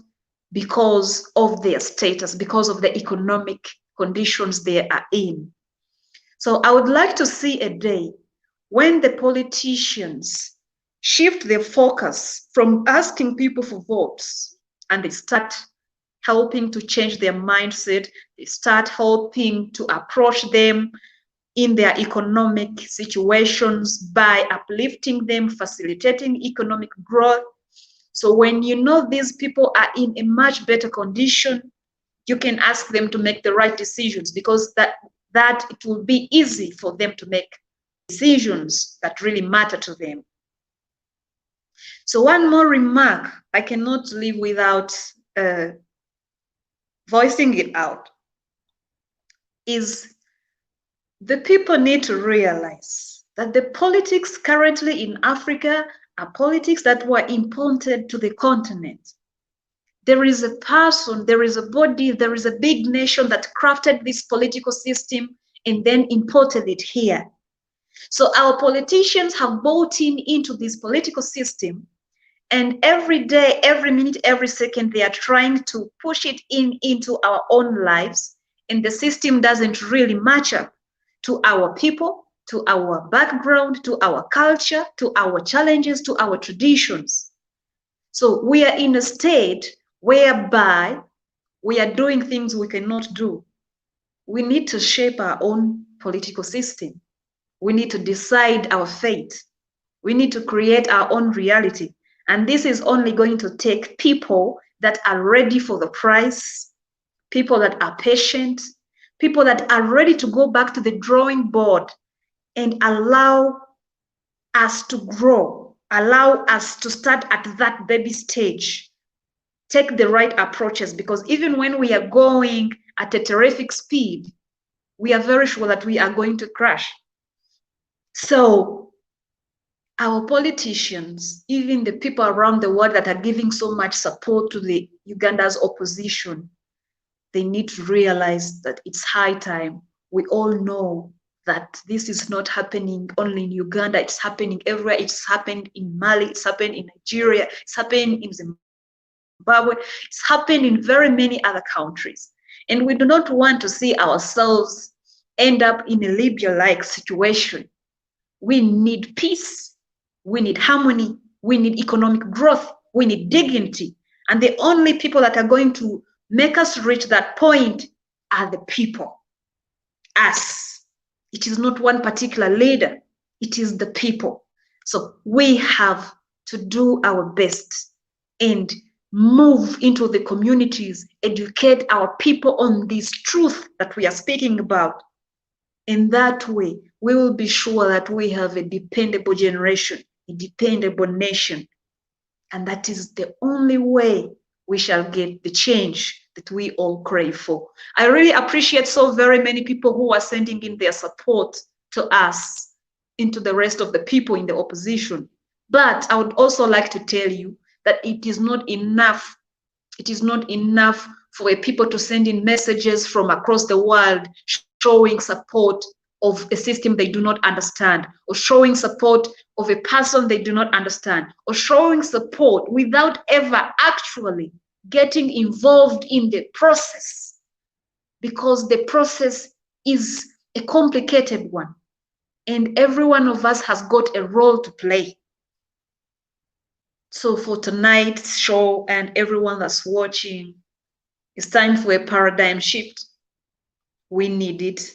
because of their status, because of the economic conditions they are in. So I would like to see a day when the politicians shift their focus from asking people for votes and they start helping to change their mindset. They start helping to approach them in their economic situations by uplifting them, facilitating economic growth. So when you know these people are in a much better condition, you can ask them to make the right decisions, because that it will be easy for them to make decisions that really matter to them. So one more remark I cannot live without voicing it out is the people need to realize that the politics currently in Africa are politics that were imported to the continent. There is a person, there is a body, there is a big nation that crafted this political system and then imported it here. So our politicians have bought into this political system, and every day, every minute, every second, they are trying to push it into our own lives, and the system doesn't really match up to our people, to our background, to our culture, to our challenges, to our traditions. So we are in a state whereby we are doing things we cannot do. We need to shape our own political system. We need to decide our fate. We need to create our own reality. And this is only going to take people that are ready for the price, people that are patient, people that are ready to go back to the drawing board and allow us to grow, allow us to start at that baby stage. Take the right approaches, because even when we are going at a terrific speed, we are very sure that we are going to crash. So our politicians, even the people around the world that are giving so much support to the Uganda's opposition, they need to realize that it's high time. We all know that this is not happening only in Uganda, it's happening everywhere. It's happened in Mali, it's happened in Nigeria, it's happening in Zimbabwe, it's happened in very many other countries. And we do not want to see ourselves end up in a Libya-like situation. We need peace, we need harmony, we need economic growth, we need dignity. And the only people that are going to make us reach that point are the people, us. It is not one particular leader, it is the people. So we have to do our best and move into the communities, educate our people on this truth that we are speaking about. In that way, we will be sure that we have a dependable generation, a dependable nation. And that is the only way we shall get the change that we all crave for. I really appreciate so very many people who are sending in their support to us, into the rest of the people in the opposition. But I would also like to tell you that it is not enough. It is not enough for people to send in messages from across the world showing support of a system they do not understand, or showing support of a person they do not understand, or showing support without ever actually getting involved in the process, because the process is a complicated one, and every one of us has got a role to play. So for tonight's show and everyone that's watching, it's time for a paradigm shift. We need it.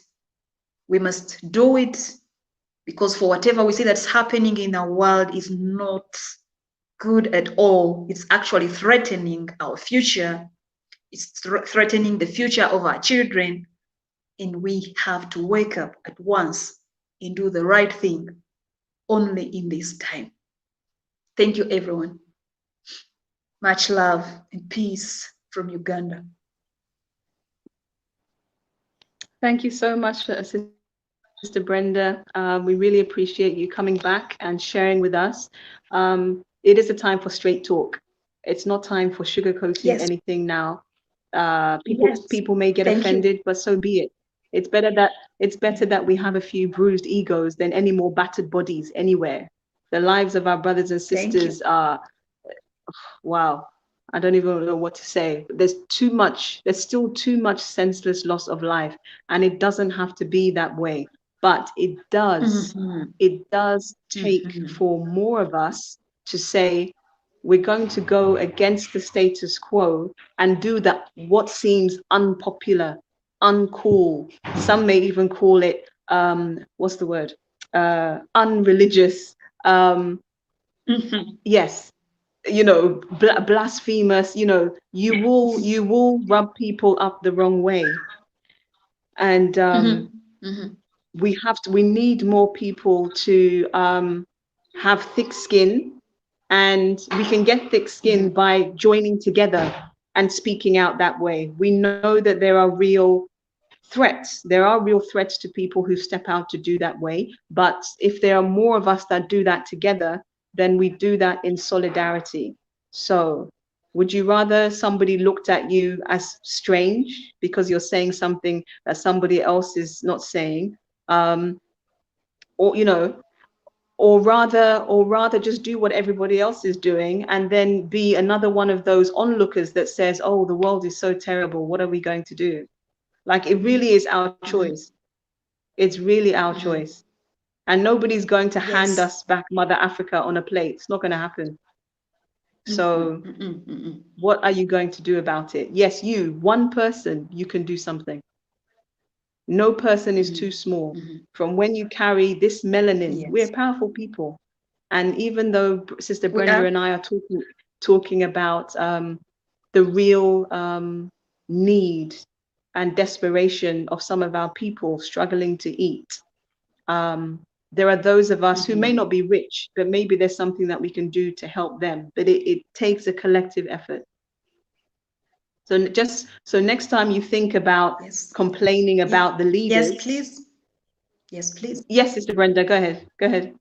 We must do it, because for whatever we see that's happening in our world is not good at all. It's actually threatening our future. It's threatening the future of our children. And we have to wake up at once and do the right thing only in this time. Thank you, everyone. Much love and peace from Uganda. Thank you so much, Sister Brenda. We really appreciate you coming back and sharing with us. It is a time for straight talk. It's not time for sugarcoating anything now. People may get offended, but so be it. It's better that we have a few bruised egos than any more battered bodies anywhere. The lives of our brothers and sisters are, wow, I don't even know what to say. There's still too much senseless loss of life, and it doesn't have to be that way. But it does take for more of us to say, we're going to go against the status quo and do that what seems unpopular, uncool. Some may even call it what's the word? Unreligious. Yes, you know, blasphemous. You know, you will rub people up the wrong way, and we need more people to have thick skin, and we can get thick skin by joining together and speaking out that way. We know that there are real threats. There are real threats to people who step out to do that way. But if there are more of us that do that together, then we do that in solidarity. So would you rather somebody looked at you as strange because you're saying something that somebody else is not saying? Or, you know, or rather just do what everybody else is doing and then be another one of those onlookers that says, oh, the world is so terrible, what are we going to do? Like, it really is our choice. It's really our choice. And nobody's going to hand us back Mother Africa on a plate. It's not going to happen. So what are you going to do about it? Yes, you, one person, you can do something. No person is too small. From when you carry this melanin, we're powerful people. And even though Sister Brenda and I are talking about the real need and desperation of some of our people struggling to eat, there are those of us who may not be rich, but maybe there's something that we can do to help them. But it takes a collective effort. So next time you think about complaining about the leaders. Yes, please. Yes, please. Yes, Sister Brenda, go ahead. Go ahead.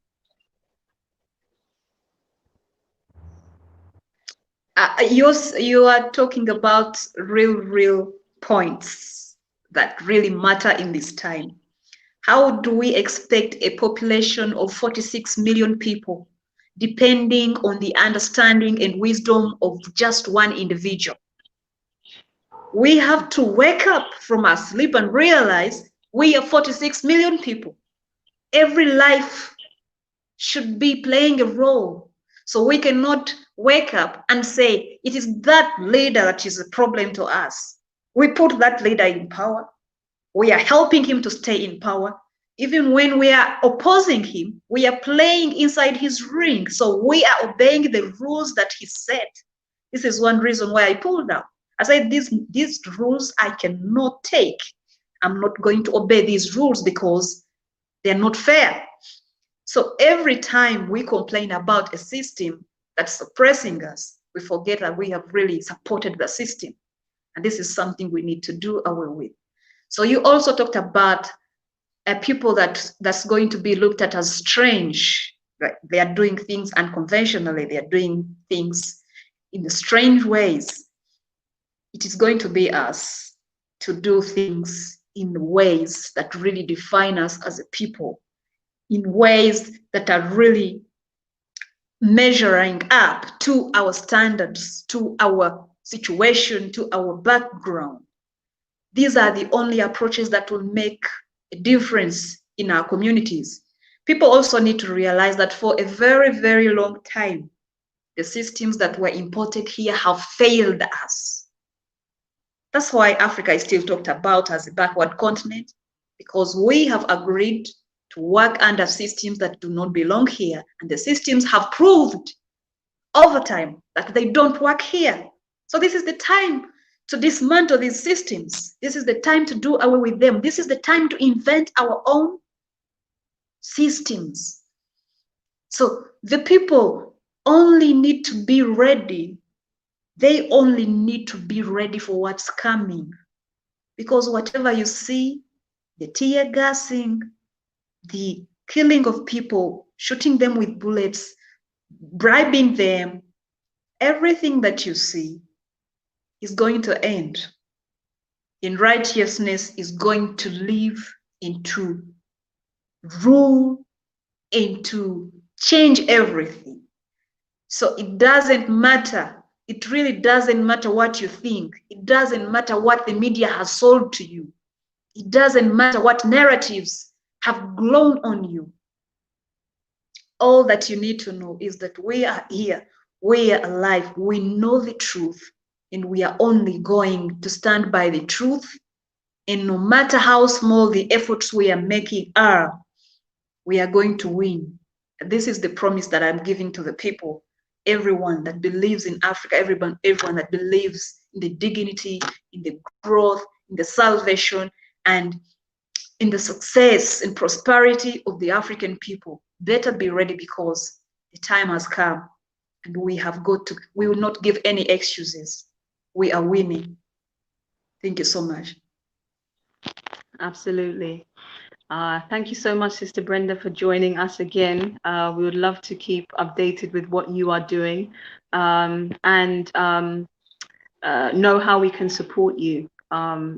You are talking about real points that really matter in this time. How do we expect a population of 46 million people depending on the understanding and wisdom of just one individual? We have to wake up from our sleep and realize we are 46 million people. Every life should be playing a role. So we cannot wake up and say it is that leader that is a problem to us. We put that leader in power. We are helping him to stay in power. Even when we are opposing him, we are playing inside his ring. So we are obeying the rules that he set. This is one reason why I pulled out. I said, these rules I cannot take. I'm not going to obey these rules because they're not fair. So every time we complain about a system that's suppressing us, we forget that we have really supported the system. And this is something we need to do away with. So you also talked about people that's going to be looked at as strange. Right? They are doing things unconventionally. They are doing things in strange ways. It is going to be us to do things in ways that really define us as a people, in ways that are really measuring up to our standards, to our situation, to our background. These are the only approaches that will make a difference in our communities. People also need to realize that for a very long time, the systems that were imported here have failed us. That's why Africa is still talked about as a backward continent, because we have agreed to work under systems that do not belong here. And the systems have proved over time that they don't work here. So this is the time to dismantle these systems. This is the time to do away with them. This is the time to invent our own systems. So the people only need to be ready. They only need to be ready for what's coming. Because whatever you see, the tear gassing, the killing of people, shooting them with bullets, bribing them, everything that you see is going to end. And righteousness is going to live into rule, into change everything. So it doesn't matter. It really doesn't matter what you think. It doesn't matter what the media has sold to you. It doesn't matter what narratives have grown on you. All that you need to know is that we are here we are alive, we know the truth, and we are only going to stand by the truth. And no matter how small the efforts we are making are, we are going to win. This is the promise that I'm giving to the people. Everyone that believes in Africa, everyone that believes in the dignity, in the growth, in the salvation, and in the success and prosperity of the African people, better be ready, because the time has come, and we will not give any excuses. We are winning. Thank you so much. Absolutely. Thank you so much, Sister Brenda, for joining us again. We would love to keep updated with what you are doing, and know how we can support you.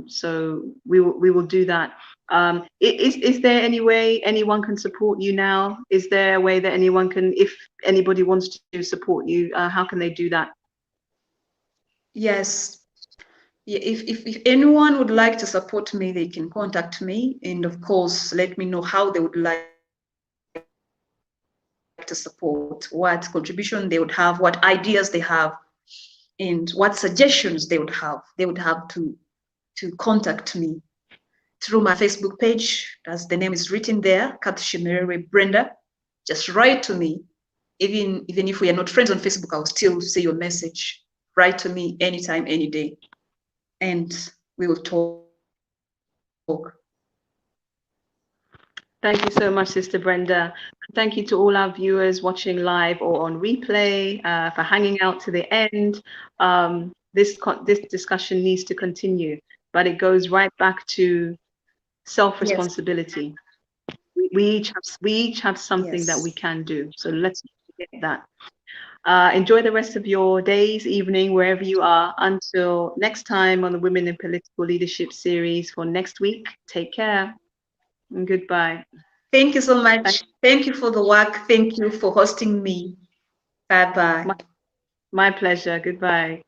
So we will do that. Is there any way anyone can support you now? Is there a way that anyone can, if anybody wants to support you, how can they do that? Yes. Yeah, if anyone would like to support me, they can contact me, and of course, let me know how they would like to support, what contribution they would have, what ideas they have, and what suggestions they would have. They would have to contact me through my Facebook page, as the name is written there, Katushemererwe Brenda. Just write to me. Even if we are not friends on Facebook, I'll still see your message. Write to me anytime, any day, and we will talk. Thank you so much, Sister Brenda. Thank you to all our viewers watching live or on replay for hanging out to the end. This discussion needs to continue, but it goes right back to self-responsibility. Yes. We each have something that we can do. So let's get that. Enjoy the rest of your days, evening, wherever you are. Until next time on the Women in Political Leadership series for next week. Take care and goodbye. Thank you so much. Thank you for the work. Thank you for hosting me. Bye-bye. My pleasure. Goodbye.